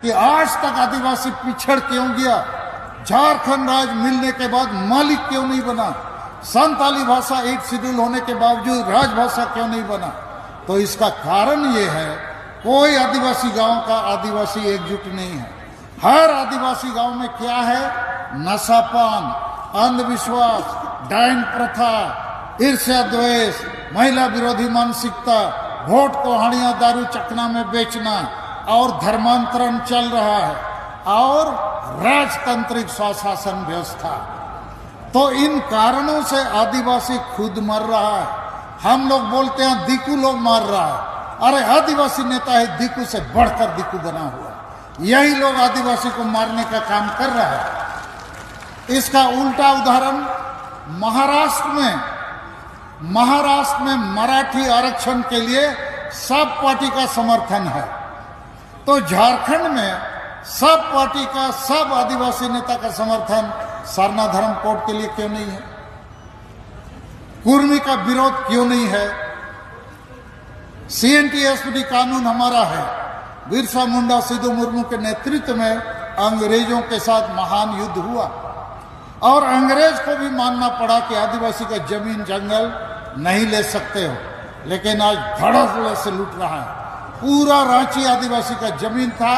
कि आज तक आदिवासी पिछड़ क्यों गया, झारखंड राज्य मिलने के बाद मालिक क्यों नहीं बना, संताली भाषा 8 शेड्यूल होने के बावजूद राजभाषा क्यों नहीं बना। तो इसका कारण ये है, कोई आदिवासी गांव का आदिवासी एकजुट नहीं है। हर आदिवासी गांव में क्या है, नशापान, अंधविश्वास, डायन प्रथा, ईर्ष्या द्वेष, महिला विरोधी मानसिकता, वोट को हाड़ियां दारू चकना में बेचना और धर्मांतरण चल रहा है और राजतांत्रिक स्वशासन व्यवस्था। तो इन कारणों से आदिवासी खुद मर रहा है। हम लोग बोलते हैं दिकू लोग मार रहा है, अरे आदिवासी नेता है दिकू से बढ़कर दिकू बना हुआ, यही लोग आदिवासी को मारने का काम कर रहा है। इसका उल्टा उदाहरण महाराष्ट्र में मराठी आरक्षण के लिए सब पार्टी का समर्थन है, तो झारखंड में सब पार्टी का, सब आदिवासी नेता का समर्थन सरना धर्म कोड के लिए क्यों नहीं है, कुर्मी का विरोध क्यों नहीं है। CNTSPD कानून हमारा है, बिरसा मुंडा सिद्धू मुर्मू के नेतृत्व में अंग्रेजों के साथ महान युद्ध हुआ और अंग्रेज को भी मानना पड़ा कि आदिवासी का जमीन जंगल नहीं ले सकते हो, लेकिन आज धड़ल्ले से लूट रहा है। पूरा रांची आदिवासी का जमीन था,